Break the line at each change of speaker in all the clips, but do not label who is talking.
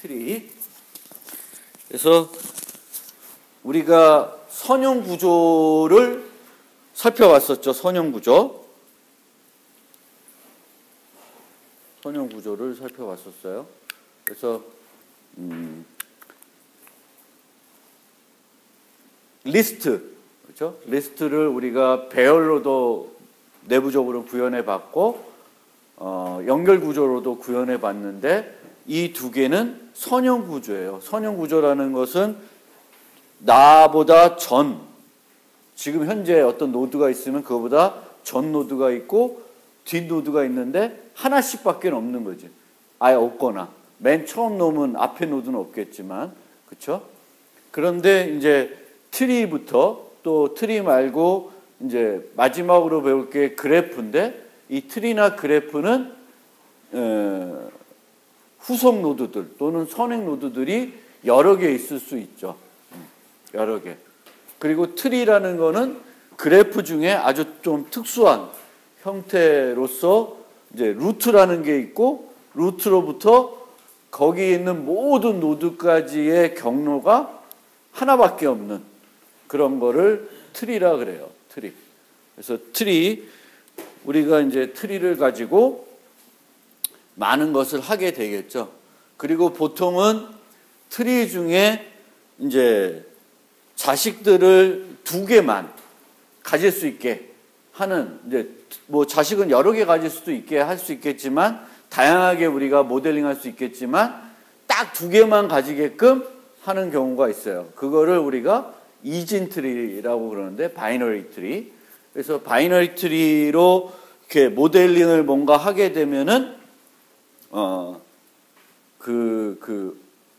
트리. 그래서 우리가 선형 구조를 살펴봤었죠. 선형 구조를 살펴봤었어요. 그래서 리스트, 그렇죠? 리스트를 우리가 배열로도 내부적으로 구현해 봤고 연결 구조로도 구현해 봤는데 이 두 개는 선형 구조예요. 선형 구조라는 것은 나보다 전, 지금 현재 어떤 노드가 있으면 그거보다 전 노드가 있고 뒷 노드가 있는데 하나씩밖에 없는 거지. 아예 없거나 맨 처음 놈은 앞에 노드는 없겠지만, 그렇죠? 그런데 이제 트리부터 또 트리 말고 이제 마지막으로 배울 게 그래프인데 이 트리나 그래프는 후속 노드들 또는 선행 노드들이 여러 개 있을 수 있죠. 여러 개. 그리고 트리라는 거는 그래프 중에 아주 좀 특수한 형태로서 이제 루트라는 게 있고 루트로부터 거기 있는 모든 노드까지의 경로가 하나밖에 없는 그런 거를 트리라 그래요. 트리. 그래서 트리, 우리가 이제 트리를 가지고 많은 것을 하게 되겠죠. 그리고 보통은 트리 중에 이제 자식들을 두 개만 가질 수 있게 하는, 이제 뭐 자식은 여러 개 가질 수도 있게 할 수 있겠지만 다양하게 우리가 모델링 할 수 있겠지만 딱 두 개만 가지게끔 하는 경우가 있어요. 그거를 우리가 이진 트리라고 그러는데 바이너리 트리. 그래서 바이너리 트리로 이렇게 모델링을 뭔가 하게 되면은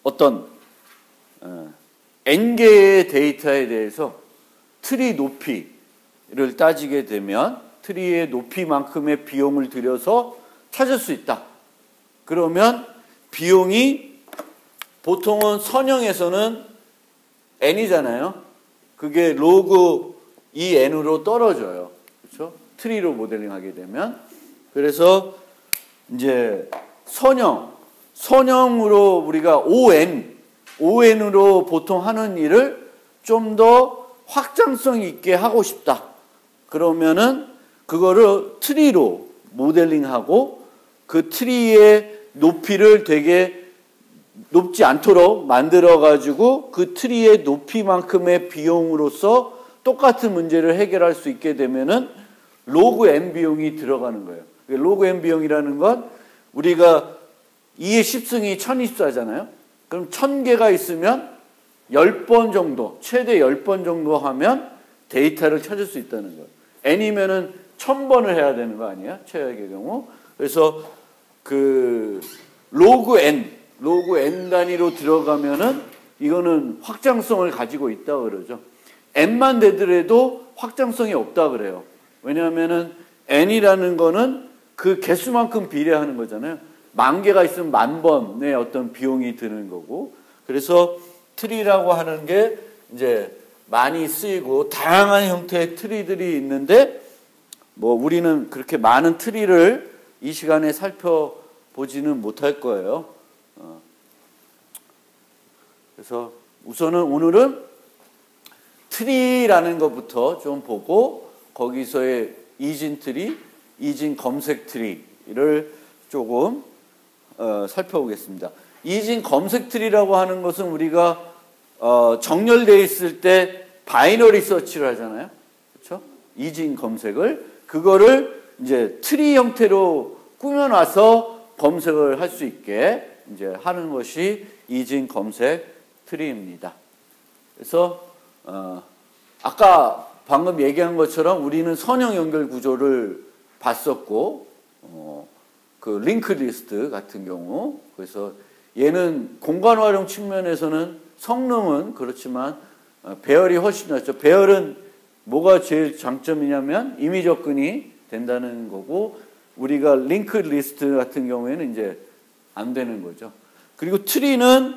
어떤 n개의 데이터에 대해서 트리 높이를 따지게 되면 트리의 높이만큼의 비용을 들여서 찾을 수 있다. 그러면 비용이 보통은 선형에서는 n이잖아요. 그게 로그 2n으로 떨어져요. 그렇죠? 트리로 모델링하게 되면. 그래서 이제 선형으로 우리가 ON으로 보통 하는 일을 좀 더 확장성 있게 하고 싶다. 그러면은 그거를 트리로 모델링하고 그 트리의 높이를 되게 높지 않도록 만들어가지고 그 트리의 높이만큼의 비용으로서 똑같은 문제를 해결할 수 있게 되면은 로그 n 비용이 들어가는 거예요. 로그 n 비용이라는 건 우리가 2의 10승이 1024잖아요. 그럼 1000개가 있으면 10번 정도, 최대 10번 정도 하면 데이터를 찾을 수 있다는 거예요. n이면은 1000번을 해야 되는 거 아니야? 최악의 경우. 그래서 그 로그 n 단위로 들어가면은 이거는 확장성을 가지고 있다 그러죠. n만 되더라도 확장성이 없다 그래요. 왜냐하면은 n이라는 거는 그 개수만큼 비례하는 거잖아요. 10,000개가 있으면 10,000번의 어떤 비용이 드는 거고. 그래서 트리라고 하는 게 이제 많이 쓰이고 다양한 형태의 트리들이 있는데 뭐 우리는 그렇게 많은 트리를 이 시간에 살펴보지는 못할 거예요. 그래서 우선은 오늘은 트리라는 것부터 좀 보고 거기서의 이진 트리, 이진 검색 트리를 조금 살펴보겠습니다. 이진 검색 트리라고 하는 것은 우리가 정렬되어 있을 때 바이너리 서치를 하잖아요. 그렇죠? 이진 검색을 그거를 이제 트리 형태로 꾸며놔서 검색을 할 수 있게 이제 하는 것이 이진 검색 트리입니다. 그래서 아까 방금 얘기한 것처럼 우리는 선형 연결 구조를 봤었고 그 링크 리스트 같은 경우, 그래서 얘는 공간 활용 측면에서는 성능은 그렇지만 배열이 훨씬 낫죠. 배열은 뭐가 제일 장점이냐면 임의 접근이 된다는 거고 우리가 링크 리스트 같은 경우에는 이제 안 되는 거죠. 그리고 트리는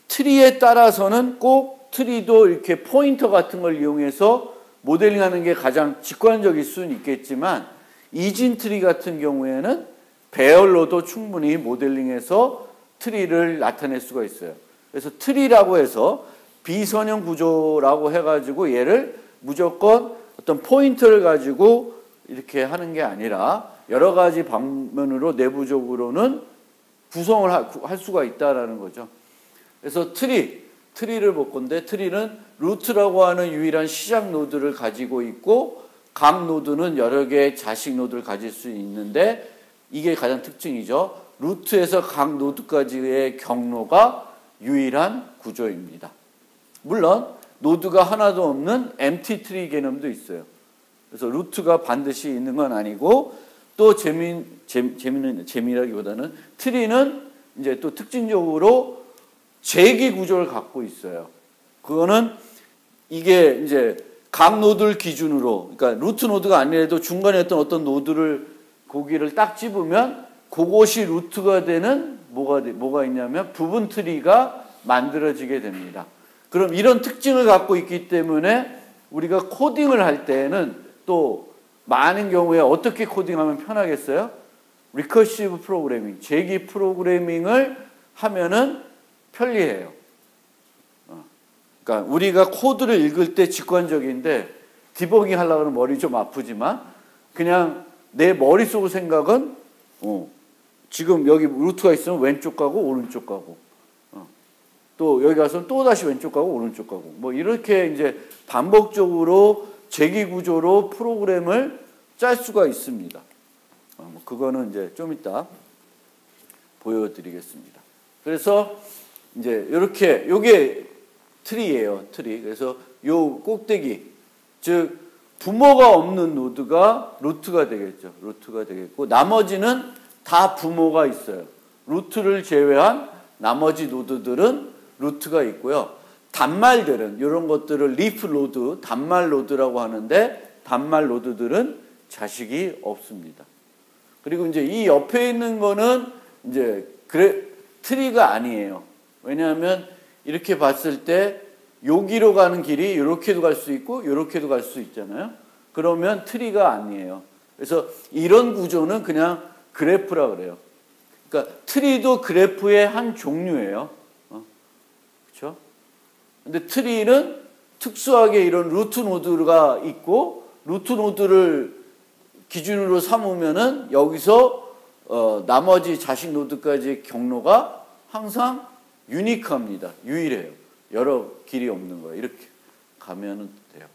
트리에 따라서는 꼭 트리도 이렇게 포인터 같은 걸 이용해서 모델링하는 게 가장 직관적일 수는 있겠지만 이진 트리 같은 경우에는 배열로도 충분히 모델링해서 트리를 나타낼 수가 있어요. 그래서 트리라고 해서 비선형 구조라고 해가지고 얘를 무조건 어떤 포인트를 가지고 이렇게 하는 게 아니라 여러 가지 방면으로 내부적으로는 구성을 할 수가 있다라는 거죠. 그래서 트리를 볼 건데, 트리는 루트라고 하는 유일한 시작 노드를 가지고 있고 각 노드는 여러 개의 자식 노드를 가질 수 있는데, 이게 가장 특징이죠. 루트에서 각 노드까지의 경로가 유일한 구조입니다. 물론 노드가 하나도 없는 empty 트리 개념도 있어요. 그래서 루트가 반드시 있는 건 아니고, 또 재미라기보다는 트리는 이제 또 특징적으로 재기 구조를 갖고 있어요. 그거는 이게 이제 각 노드를 기준으로, 그러니까 루트 노드가 아니라도 중간에 어떤 노드를 고기를 딱 집으면 그것이 루트가 되는 뭐가 있냐면 부분 트리가 만들어지게 됩니다. 그럼 이런 특징을 갖고 있기 때문에 우리가 코딩을 할 때는 또 많은 경우에 어떻게 코딩하면 편하겠어요? 리커시브 프로그래밍, 재기 프로그래밍을 하면은 편리해요. 그러니까 우리가 코드를 읽을 때 직관적인데 디버깅 하려고 하면 머리 좀 아프지만 그냥 내 머릿속 생각은 지금 여기 루트가 있으면 왼쪽 가고 오른쪽 가고 또 여기 가서 또 다시 왼쪽 가고 오른쪽 가고 뭐 이렇게 이제 반복적으로 재기 구조로 프로그램을 짤 수가 있습니다. 그거는 이제 좀 이따 보여드리겠습니다. 그래서 이제 이렇게 요게 트리예요. 트리. 그래서 요 꼭대기, 즉 부모가 없는 노드가 루트가 되겠죠. 루트가 되겠고 나머지는 다 부모가 있어요. 루트를 제외한 나머지 노드들은 루트가 있고요. 단말들은 이런 것들을 리프 노드, 단말 노드라고 하는데 단말 노드들은 자식이 없습니다. 그리고 이제 이 옆에 있는 거는 이제 트리가 아니에요. 왜냐하면 이렇게 봤을 때 여기로 가는 길이 이렇게도 갈 수 있고 이렇게도 갈 수 있잖아요. 그러면 트리가 아니에요. 그래서 이런 구조는 그냥 그래프라 그래요. 그러니까 트리도 그래프의 한 종류예요. 그렇죠? 근데 트리는 특수하게 이런 루트 노드가 있고 루트 노드를 기준으로 삼으면은 여기서 나머지 자식 노드까지의 경로가 항상 유니크합니다. 유일해요. 여러 길이 없는 거예요. 이렇게 가면은 돼요.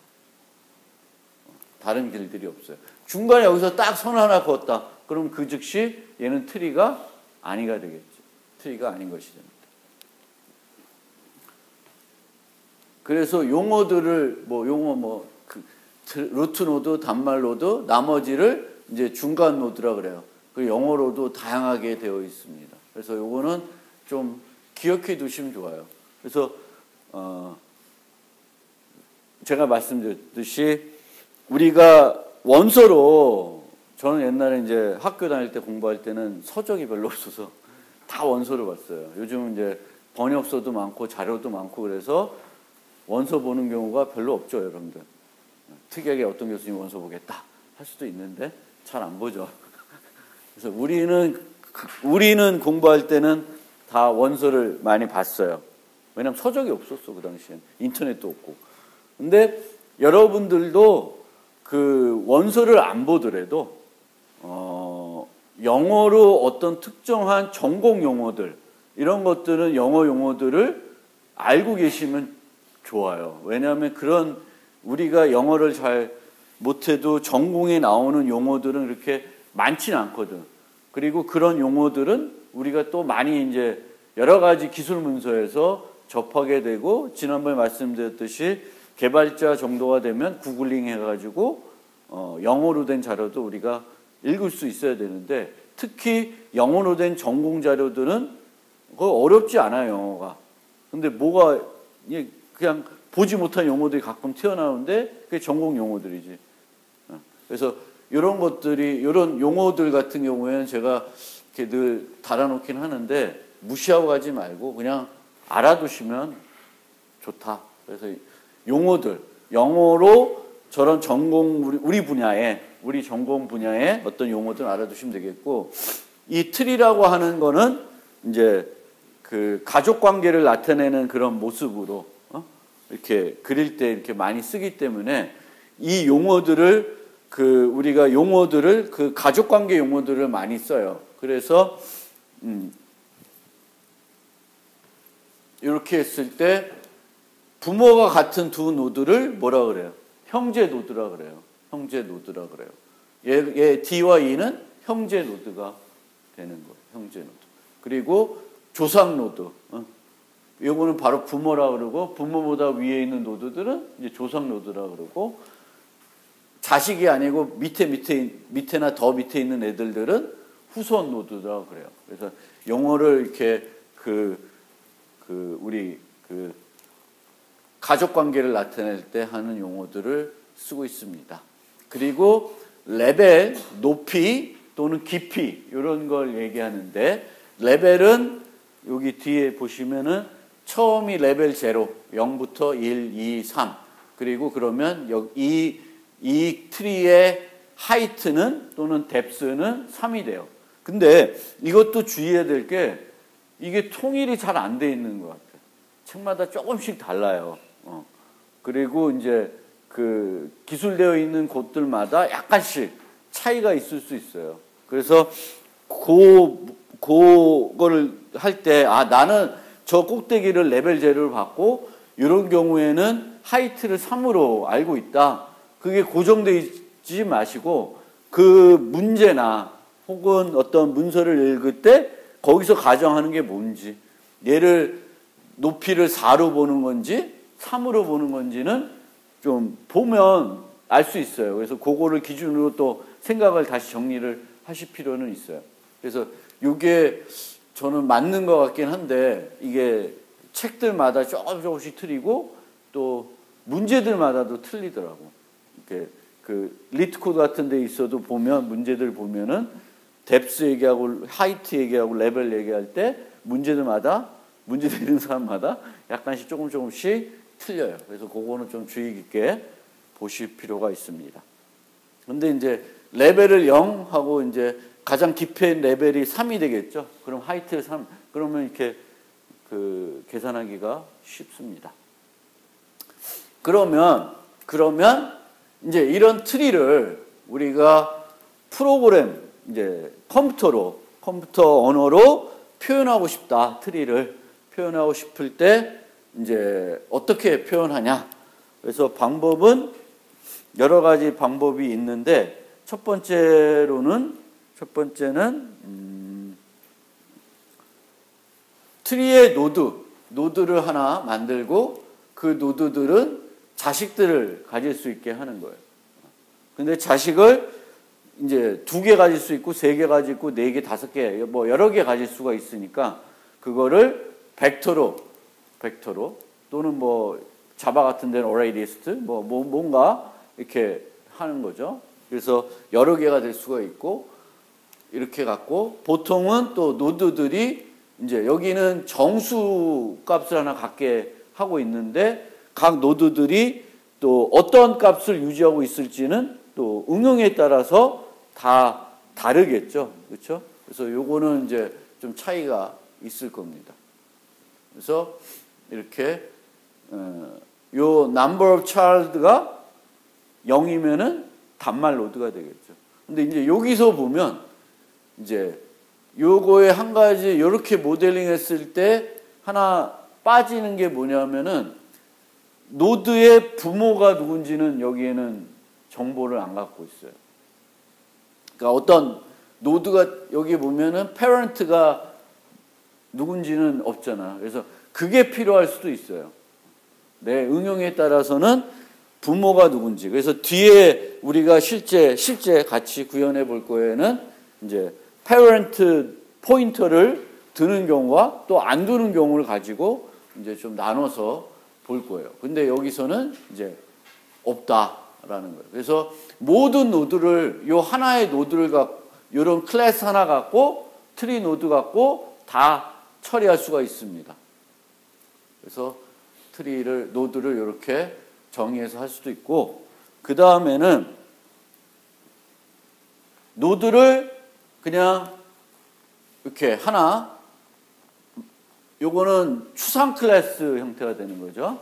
다른 길들이 없어요. 중간에 여기서 딱 선 하나 그었다. 그럼 그 즉시 얘는 트리가 아니가 되겠죠. 트리가 아닌 것이 됩니다. 그래서 용어들을 루트 노드, 단말 노드, 나머지를 이제 중간 노드라 그래요. 그 영어로도 다양하게 되어 있습니다. 그래서 요거는 좀 기억해 두시면 좋아요. 그래서 제가 말씀드렸듯이 우리가 원서로, 저는 옛날에 이제 학교 다닐 때 공부할 때는 서적이 별로 없어서 다 원서를 봤어요. 요즘은 이제 번역서도 많고 자료도 많고 그래서 원서 보는 경우가 별로 없죠, 여러분들. 특이하게 어떤 교수님 원서 보겠다 할 수도 있는데 잘 안 보죠. 그래서 우리는 공부할 때는 다 원서를 많이 봤어요. 왜냐하면 서적이 없었어, 그 당시엔. 인터넷도 없고. 근데 여러분들도 그 원서를 안 보더라도 영어로 어떤 특정한 전공 용어들, 이런 것들은 영어 용어들을 알고 계시면 좋아요. 왜냐하면 그런 우리가 영어를 잘 못해도 전공에 나오는 용어들은 그렇게 많지는 않거든. 그리고 그런 용어들은 우리가 또 많이 이제 여러 가지 기술 문서에서 접하게 되고, 지난번에 말씀드렸듯이 개발자 정도가 되면 구글링 해가지고 영어로 된 자료도 우리가 읽을 수 있어야 되는데, 특히 영어로 된 전공 자료들은 어렵지 않아요, 영어가. 근데 뭐가 그냥 보지 못한 용어들이 가끔 튀어나오는데 그게 전공 용어들이지. 그래서 이런 것들이, 이런 용어들 같은 경우에는 제가 이렇게 늘 달아놓긴 하는데 무시하고 가지 말고 그냥 알아두시면 좋다. 그래서 용어들, 영어로 저런 전공, 우리 전공 분야의 어떤 용어들 알아두시면 되겠고, 이 트리라고 하는 거는 이제 그 가족 관계를 나타내는 그런 모습으로 이렇게 그릴 때 이렇게 많이 쓰기 때문에 이 용어들을 우리가 용어들을 그 가족 관계 용어들을 많이 써요. 그래서 이렇게 했을 때 부모가 같은 두 노드를 뭐라 그래요? 형제 노드라 그래요. 형제 노드라 그래요. 얘 D와 E는 형제 노드가 되는 거예요. 형제 노드. 그리고 조상 노드. 이거는 바로 부모라 그러고 부모보다 위에 있는 노드들은 이제 조상 노드라 그러고 자식이 아니고 밑에나 더 밑에 있는 애들은 후손 노드라 그래요. 그래서 영어를 이렇게 우리 가족 관계를 나타낼 때 하는 용어들을 쓰고 있습니다. 그리고 레벨, 높이 또는 깊이 이런 걸 얘기하는데 레벨은 여기 뒤에 보시면은 처음이 레벨 0, 0부터 1, 2, 3 그리고 그러면 이 트리의 하이트는 또는 뎁스는 3이 돼요. 근데 이것도 주의해야 될 게 이게 통일이 잘 안 돼 있는 것 같아요. 책마다 조금씩 달라요. 그리고 이제 그 기술되어 있는 곳들마다 약간씩 차이가 있을 수 있어요. 그래서 그거를 할 때 나는 저 꼭대기를 레벨 0를 받고 이런 경우에는 하이트를 3으로 알고 있다. 그게 고정되어 있지 마시고 그 문제나 혹은 어떤 문서를 읽을 때 거기서 가정하는 게 뭔지 얘를 높이를 4로 보는 건지 3으로 보는 건지는 좀 보면 알 수 있어요. 그래서 그거를 기준으로 또 생각을 다시 정리를 하실 필요는 있어요. 그래서 이게 저는 맞는 것 같긴 한데 이게 책들마다 조금씩 틀리고 또 문제들마다도 틀리더라고. 이렇게 그 리트코드 같은 데 있어도 보면 문제들 보면은 뎁스 얘기하고 하이트 얘기하고 레벨 얘기할 때 문제 되는 사람마다 약간씩 조금씩 틀려요. 그래서 그거는 좀 주의 깊게 보실 필요가 있습니다. 근데 이제 레벨을 0 하고 이제 가장 깊은 레벨이 3이 되겠죠. 그럼 하이트를 3. 그러면 이렇게 계산하기가 쉽습니다. 그러면 이제 이런 트리를 우리가 프로그램 이제 컴퓨터 언어로 표현하고 싶다. 트리를 표현하고 싶을 때 이제 어떻게 표현하냐? 그래서 방법은 여러 가지 방법이 있는데 첫 번째는 트리의 노드를 하나 만들고 그 노드들은 자식들을 가질 수 있게 하는 거예요. 근데 자식을 이제 2개 가질 수 있고 3개 가질 수 있고 4개, 5개 뭐 여러 개 가질 수가 있으니까 그거를 벡터로 또는 뭐 자바 같은 데는 어레이 리스트 뭔가 이렇게 하는 거죠. 그래서 여러 개가 될 수가 있고 이렇게 갖고 보통은 또 노드들이 이제 여기는 정수 값을 하나 갖게 하고 있는데 각 노드들이 또 어떤 값을 유지하고 있을지는 또 응용에 따라서 다 다르겠죠. 그렇죠? 그래서 요거는 이제 좀 차이가 있을 겁니다. 그래서 이렇게 요 number of child가 0이면은 단말 노드가 되겠죠. 근데 이제 여기서 보면 이제 요거에 한 가지 요렇게 모델링 했을 때 하나 빠지는 게 뭐냐면은 노드의 부모가 누군지는 여기에는 정보를 안 갖고 있어요. 그러니까 어떤 노드가 여기 보면은 parent가 누군지는 없잖아. 그래서 그게 필요할 수도 있어요. 내 응용에 따라서는 부모가 누군지. 그래서 뒤에 우리가 실제 같이 구현해 볼 거에는 이제 parent 포인터를 드는 경우와 또 안 드는 경우를 가지고 이제 좀 나눠서 볼 거예요. 근데 여기서는 이제 없다라는 거예요. 그래서 모든 노드를 요 하나의 노드를 갖고 이런 클래스 하나 갖고 트리 노드 갖고 다 처리할 수가 있습니다. 그래서 노드를 이렇게 정의해서 할 수도 있고 그 다음에는 노드를 그냥 이렇게 하나 요거는 추상 클래스 형태가 되는 거죠.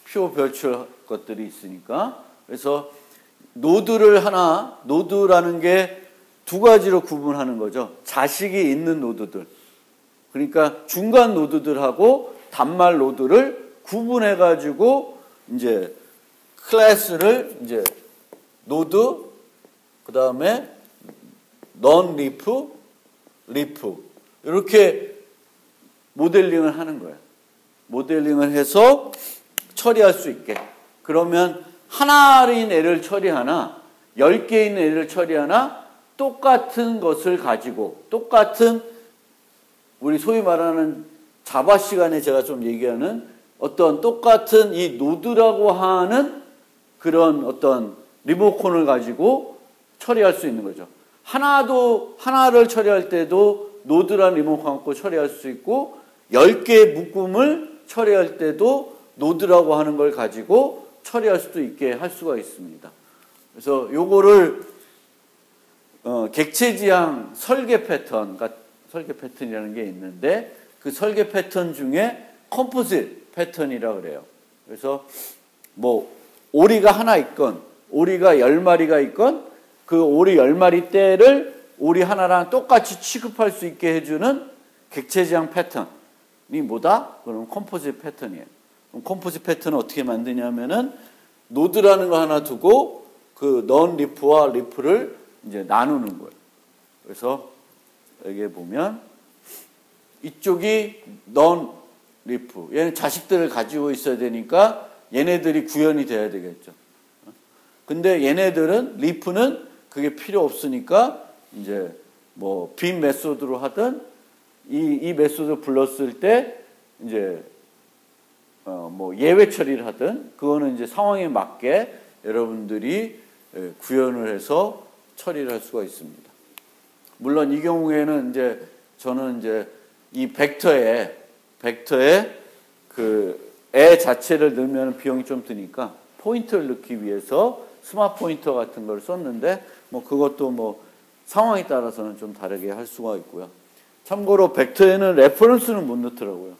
퓨어 별출 것들이 있으니까. 그래서 노드라는 게 두 가지로 구분하는 거죠. 자식이 있는 노드들. 그러니까 중간 노드들하고 단말 노드를 구분해 가지고 이제 클래스를 이제 노드 그다음에 non 리프 이렇게 모델링을 하는 거예요. 모델링을 해서 처리할 수 있게. 그러면 하나인 애를 처리하나 10개인 애를 처리하나 똑같은 것을 가지고 똑같은 우리 소위 말하는 자바 시간에 제가 좀 얘기하는 어떤 똑같은 이 노드라고 하는 그런 어떤 리모컨을 가지고 처리할 수 있는 거죠. 하나를 처리할 때도 노드란 리모컨 갖고 처리할 수 있고 10개의 묶음을 처리할 때도 노드라고 하는 걸 가지고 처리할 수도 있게 할 수가 있습니다. 그래서 요거를 객체지향 설계 패턴이라는 게 있는데 그 설계 패턴 중에 컴포짓 패턴이라고 그래요. 그래서 뭐 오리가 하나 있건 오리가 10마리가 있건 그 오리 10마리 떼를 오리 하나랑 똑같이 취급할 수 있게 해주는 객체지향 패턴이 뭐다? 그럼 컴포짓 패턴이에요. 그럼 컴포짓 패턴은 어떻게 만드냐면은 노드라는 거 하나 두고 그 non 리프와 리프를 이제 나누는 거예요. 그래서 여기 보면 이쪽이 non 리프, 얘는 자식들을 가지고 있어야 되니까 얘네들이 구현이 돼야 되겠죠. 근데 얘네들은 리프는 그게 필요 없으니까 이제 뭐 빈 메소드로 하든 이 메소드 불렀을 때 이제 뭐 예외 처리를 하든 그거는 이제 상황에 맞게 여러분들이 구현을 해서 처리를 할 수가 있습니다. 물론 이 경우에는 이제 저는 이제 이 벡터에 그 애 자체를 넣으면 비용이 좀 드니까 포인트를 넣기 위해서 스마트 포인터 같은 걸 썼는데 뭐 그것도 뭐 상황에 따라서는 좀 다르게 할 수가 있고요. 참고로 벡터에는 레퍼런스는 못 넣더라고요.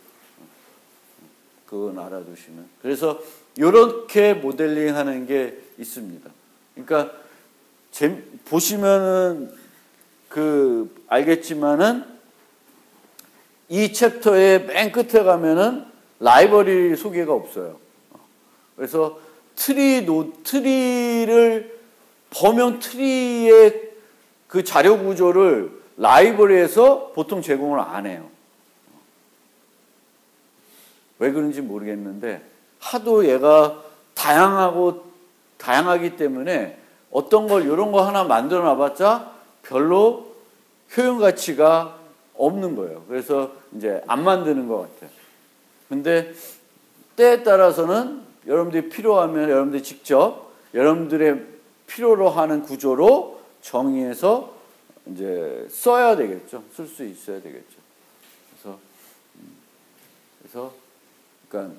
그건 알아두시면. 그래서 이렇게 모델링 하는 게 있습니다. 그러니까 보시면은 알겠지만은 이 챕터의 맨 끝에 가면은 라이브러리 소개가 없어요. 그래서 범용 트리의 그 자료 구조를 라이브러리에서 보통 제공을 안 해요. 왜 그런지 모르겠는데 하도 얘가 다양하기 때문에 어떤 걸 이런 거 하나 만들어 놔봤자 별로 효용 가치가 없는 거예요. 그래서 이제 안 만드는 것 같아요. 근데 때에 따라서는 여러분들이 필요하면 여러분들이 직접 여러분들의 필요로 하는 구조로 정의해서 이제 써야 되겠죠. 쓸 수 있어야 되겠죠. 그러니까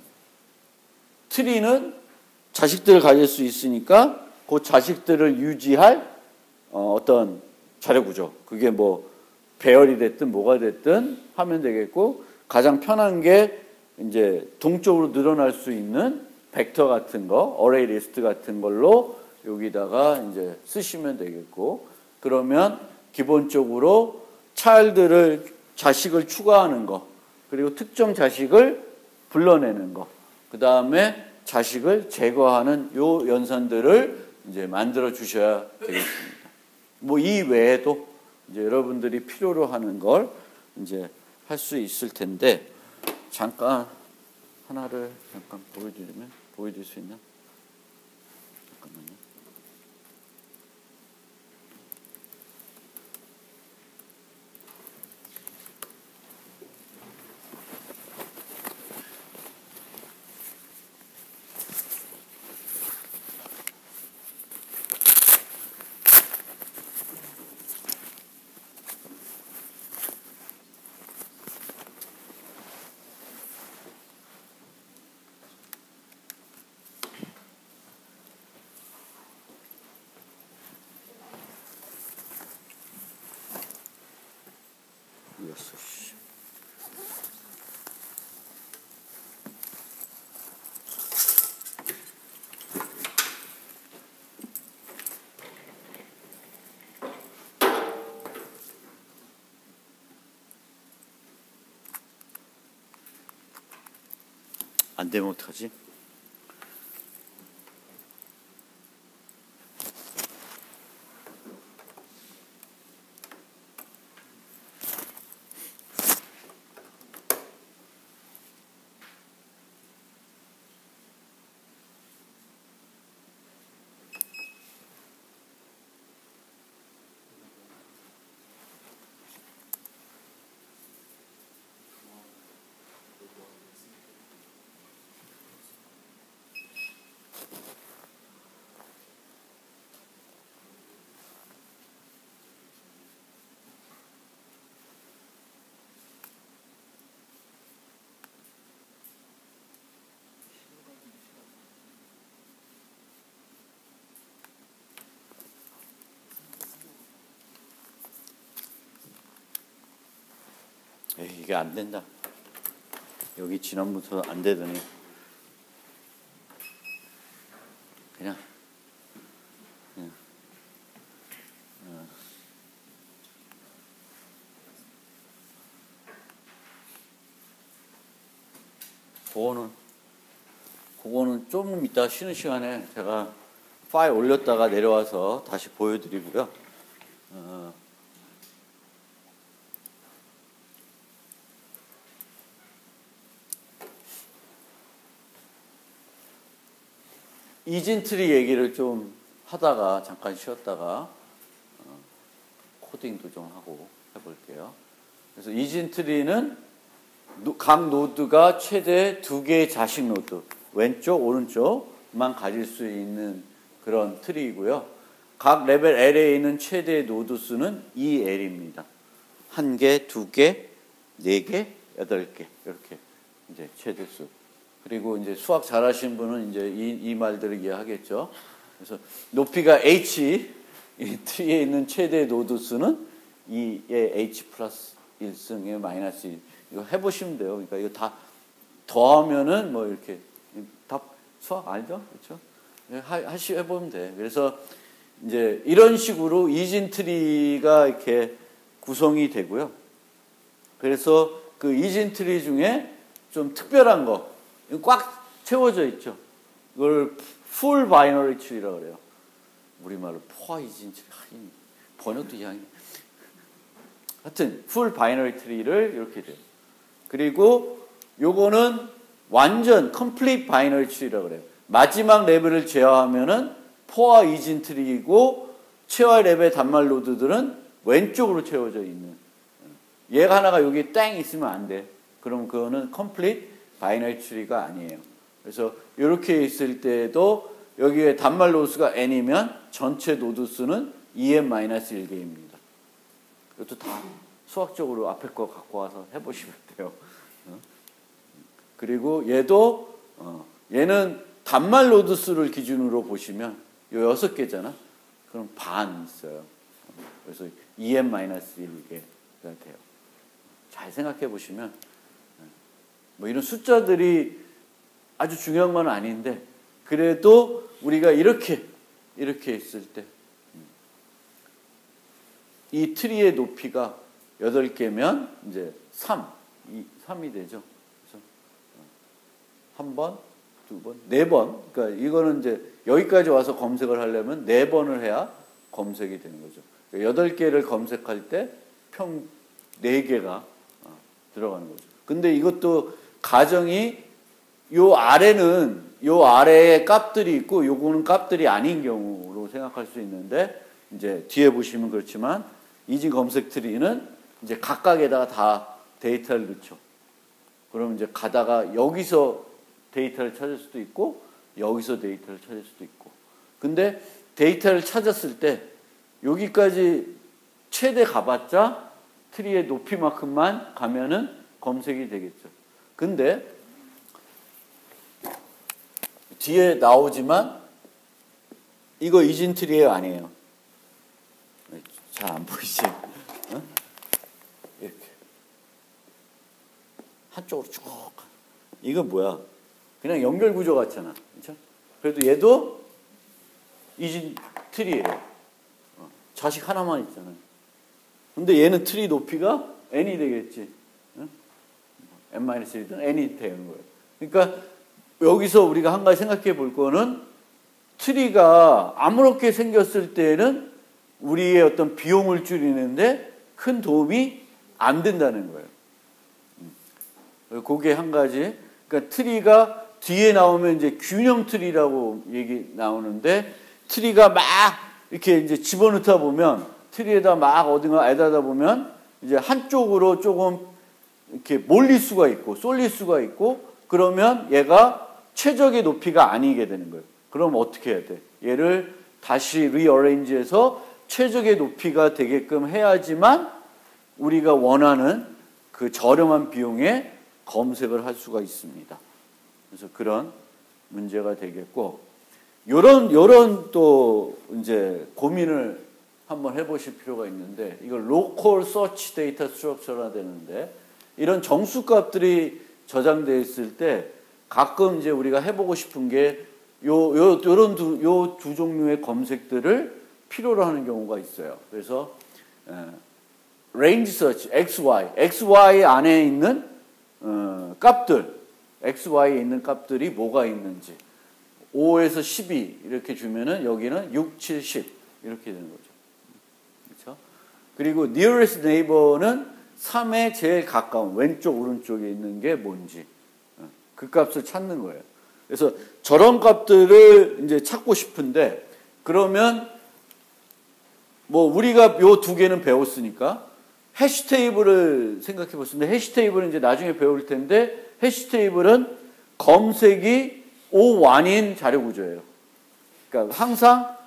트리는 자식들을 가질 수 있으니까 그 자식들을 유지할 어떤 자료 구조. 그게 뭐 배열이 됐든 뭐가 됐든 하면 되겠고 가장 편한 게 이제 동쪽으로 늘어날 수 있는 벡터 같은 거, 어레이 리스트 같은 걸로 여기다가 이제 쓰시면 되겠고 그러면 기본적으로 자식을 추가하는 거 그리고 특정 자식을 불러내는 거 그 다음에 자식을 제거하는 요 연산들을 이제 만들어 주셔야 되겠습니다. 뭐 이 외에도 이제 여러분들이 필요로 하는 걸 이제 할 수 있을 텐데 잠깐 하나를 보여드릴 수 있나? 잠깐만요. 안 되면 어떡하지? 에이, 이게 안 된다. 여기 지난부터 안 되더니 그냥 그거는 좀 이따 쉬는 시간에 제가 파일 올렸다가 내려와서 다시 보여드리고요. 이진트리 얘기를 좀 하다가 잠깐 쉬었다가 코딩도 좀 하고 해볼게요. 그래서 이진트리는 각 노드가 최대 2개의 자식 노드, 왼쪽, 오른쪽만 가질 수 있는 그런 트리이고요. 각 레벨 L에 있는 최대 노드 수는 2L입니다. 1개, 2개, 4개, 8개 이렇게 이제 최대 수. 그리고 이제 수학 잘하신 분은 이제 이 말들을 이해하겠죠. 그래서 높이가 h, 이 트리에 있는 최대 노드 수는 2의 h 플러스 1승의 마이너스 1. 이거 해보시면 돼요. 그러니까 이거 다 더하면은 뭐 이렇게 다 수학 알죠? 그렇죠? 해보면 돼. 그래서 이제 이런 식으로 이진 트리가 이렇게 구성이 되고요. 그래서 그 이진 트리 중에 좀 특별한 거, 꽉 채워져 있죠. 이걸 풀 바이너리 트리라고 그래요. 우리말로 포화 이진 트리. 번역도 이상해. 하여튼 풀 바이너리 트리를 이렇게 돼요. 그리고 요거는 완전 컴플리트 바이너리 트리라고 그래요. 마지막 레벨을 제어하면은 포화 이진 트리이고 최하 레벨 단말 노드들은 왼쪽으로 채워져 있는. 얘가 하나가 여기 땡 있으면 안 돼. 그럼 그거는 컴플리트 바이너리 트리가 아니에요. 그래서 이렇게 있을 때도 여기에 단말 노드 수가 n이면 전체 노드 수는 2n-1개입니다. 이것도 다 수학적으로 앞에 거 갖고 와서 해보시면 돼요. 그리고 얘도 얘는 단말 노드 수를 기준으로 보시면 요 6개잖아. 그럼 반 있어요. 그래서 2n-1개가 돼요. 잘 생각해 보시면 뭐 이런 숫자들이 아주 중요한 건 아닌데 그래도 우리가 이렇게 있을 때 이 트리의 높이가 8개면 이제 3이 되죠. 그래서 한 번, 두 번, 4번. 그러니까 이거는 이제 여기까지 와서 검색을 하려면 4번을 해야 검색이 되는 거죠. 8개를 검색할 때 4개가 들어가는 거죠. 근데 이것도 가정이 요 아래에 값들이 있고 요거는 값들이 아닌 경우로 생각할 수 있는데 이제 뒤에 보시면 그렇지만 이진 검색 트리는 이제 각각에다가 다 데이터를 넣죠. 그럼 이제 가다가 여기서 데이터를 찾을 수도 있고 여기서 데이터를 찾을 수도 있고. 근데 데이터를 찾았을 때 여기까지 최대 가봤자 트리의 높이만큼만 가면은 검색이 되겠죠. 근데 뒤에 나오지만 이거 이진 트리에 아니에요. 잘 안 보이지? 어? 이렇게 한쪽으로 쭉. 이건 뭐야? 그냥 연결 구조 같잖아. 그렇죠? 그래도 얘도 이진 트리예요. 자식 하나만 있잖아요. 근데 얘는 트리 높이가 n이 되겠지. n-1든 n이 되는 거예요. 그러니까 여기서 우리가 한 가지 생각해 볼 거는 트리가 아무렇게 생겼을 때는 우리의 어떤 비용을 줄이는데 큰 도움이 안 된다는 거예요. 그게 한 가지. 그러니까 트리가 뒤에 나오면 이제 균형 트리라고 얘기 나오는데 트리가 막 이렇게 이제 집어넣다 보면 트리에다 막 어딘가 애다다 보면 이제 한쪽으로 조금 이렇게 몰릴 수가 있고 쏠릴 수가 있고 그러면 얘가 최적의 높이가 아니게 되는 거예요. 그럼 어떻게 해야 돼? 얘를 다시 리어레인지해서 최적의 높이가 되게끔 해야지만 우리가 원하는 그 저렴한 비용에 검색을 할 수가 있습니다. 그래서 그런 문제가 되겠고, 요런 또 이제 고민을 한번 해보실 필요가 있는데, 이걸 Local Search Data Structure가 되는데, 이런 정수값들이 저장되어 있을 때 가끔 이제 우리가 해보고 싶은 게 요 두 종류의 검색들을 필요로 하는 경우가 있어요. 그래서 Range Search, XY 안에 있는 값들, XY에 있는 값들이 뭐가 있는지 5에서 12 이렇게 주면은 여기는 6, 7, 10 이렇게 되는 거죠. 그렇죠? 그리고 Nearest Neighbor는 3에 제일 가까운 왼쪽 오른쪽에 있는 게 뭔지 그 값을 찾는 거예요. 그래서 저런 값들을 이제 찾고 싶은데 그러면 뭐 우리가 요 두 개는 배웠으니까 해시 테이블을 생각해 보시는데 해시 테이블은 이제 나중에 배울 텐데 해시 테이블은 검색이 O1인 자료 구조예요. 그러니까 항상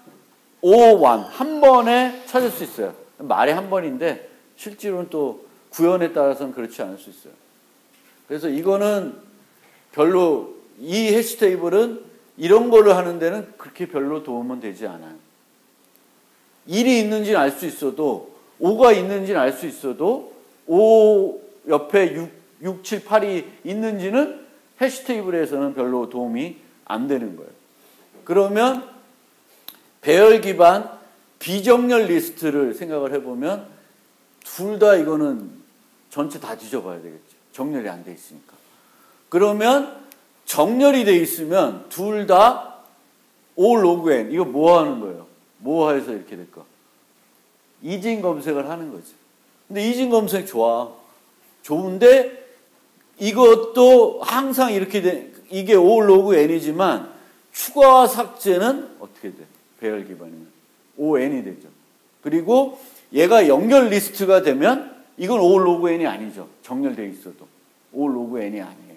O1 한 번에 찾을 수 있어요. 말이 한 번인데 실제로는 또 구현에 따라서는 그렇지 않을 수 있어요. 그래서 이거는 별로 이 해시 테이블은 이런 거를 하는 데는 그렇게 별로 도움은 되지 않아요. 1이 있는지는 알 수 있어도 5가 있는지는 알 수 있어도 5 옆에 6, 7, 8이 있는지는 해시 테이블에서는 별로 도움이 안 되는 거예요. 그러면 배열 기반 비정렬 리스트를 생각을 해보면 둘 다 이거는 전체 다 뒤져봐야 되겠죠. 정렬이 안 돼 있으니까. 그러면 정렬이 돼 있으면 둘 다 O log n 이거 뭐 하는 거예요? 뭐 해서 이렇게 될까? 이진 검색을 하는 거지. 근데 이진 검색 좋은데 이것도 항상 이렇게 이게 O log n이지만 추가 삭제는 어떻게 돼? 배열 기반이면 ON이 되죠. 그리고 얘가 연결 리스트가 되면 이건 O log n이 아니죠. 정렬되어 있어도 O log n이 아니에요.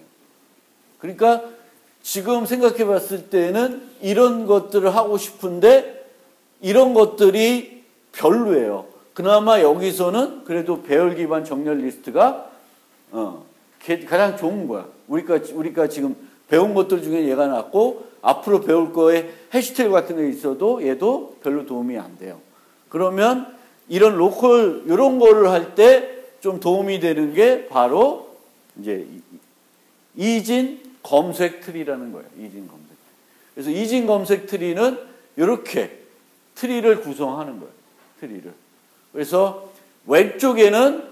그러니까 지금 생각해 봤을 때는 이런 것들을 하고 싶은데 이런 것들이 별로예요. 그나마 여기서는 그래도 배열 기반 정렬 리스트가 가장 좋은 거야. 우리가 지금 배운 것들 중에 얘가 낫고 앞으로 배울 거에 해시태그 같은 게 있어도 얘도 별로 도움이 안 돼요. 그러면 이런 로컬 이런 거를 할 때 좀 도움이 되는 게 바로 이제 이진 검색 트리라는 거예요. 이진 검색. 그래서 이진 검색 트리는 이렇게 트리를 구성하는 거예요. 트리를. 그래서 왼쪽에는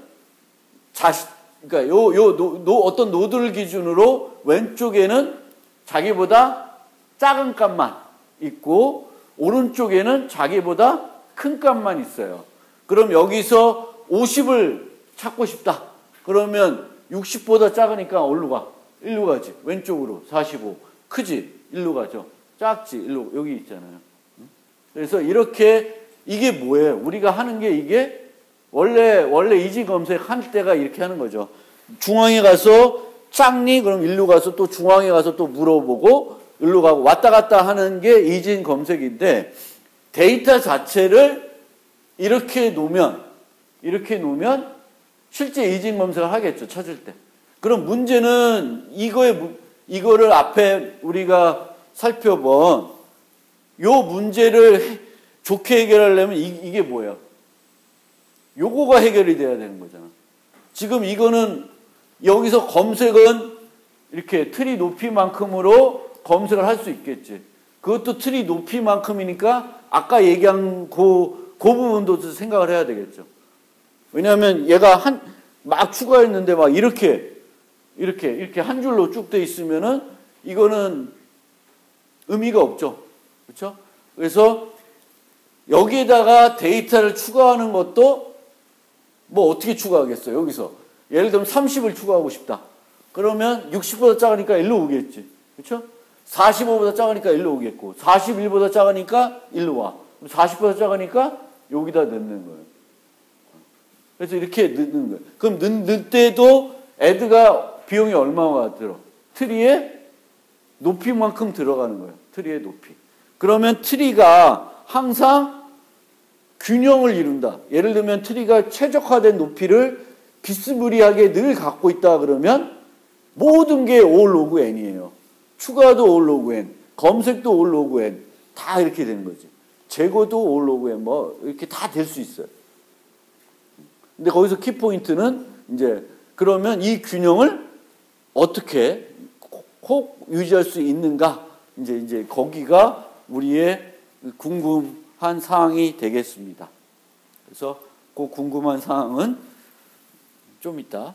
그러니까 어떤 노드를 기준으로 왼쪽에는 자기보다 작은 값만 있고 오른쪽에는 자기보다 큰 값만 있어요. 그럼 여기서 50을 찾고 싶다. 그러면 60보다 작으니까 어디로 가? 일로 가지. 왼쪽으로 45. 크지? 일로 가죠. 작지? 일로 여기 있잖아요. 그래서 이렇게 이게 뭐예요? 우리가 하는 게 이게 원래 이진 검색할 때가 이렇게 하는 거죠. 중앙에 가서 작니? 그럼 일로 가서 또 중앙에 가서 또 물어보고 일로 가고 왔다 갔다 하는 게 이진 검색인데 데이터 자체를 이렇게 놓으면 실제 이진 검색을 하겠죠. 찾을 때. 그럼 문제는 이거를 앞에 우리가 살펴본 요 문제를 좋게 해결하려면 이게 뭐예요? 요거가 해결이 돼야 되는 거잖아. 지금 이거는 여기서 검색은 이렇게 트리 높이만큼으로 검색을 할 수 있겠지. 그것도 트리 높이만큼이니까 아까 얘기한 그 부분도 생각을 해야 되겠죠. 왜냐하면 얘가 막 추가했는데 막 이렇게 한 줄로 쭉 돼 있으면은 이거는 의미가 없죠. 그렇죠? 그래서 여기에다가 데이터를 추가하는 것도 뭐 어떻게 추가하겠어요? 여기서 예를 들면 30을 추가하고 싶다. 그러면 60보다 작으니까 1로 오겠지. 그렇죠? 45보다 작으니까 1로 오겠고 41보다 작으니까 1로 와. 40보다 작으니까 여기다 넣는 거예요. 그래서 이렇게 넣는 거예요. 그럼 넣을 때도 애드가 비용이 얼마가 들어? 트리의 높이만큼 들어가는 거예요. 트리의 높이. 그러면 트리가 항상 균형을 이룬다. 예를 들면 트리가 최적화된 높이를 비스무리하게 늘 갖고 있다 그러면 모든 게 all log n이에요. 추가도 all log n, 검색도 all log n, 다 이렇게 되는 거지. 제거도 all log n, 뭐 이렇게 다 될 수 있어요. 근데 거기서 키포인트는 이제 그러면 이 균형을 어떻게 꼭 유지할 수 있는가? 이제 거기가 우리의 궁금한 사항이 되겠습니다. 그래서 그 궁금한 사항은 좀 이따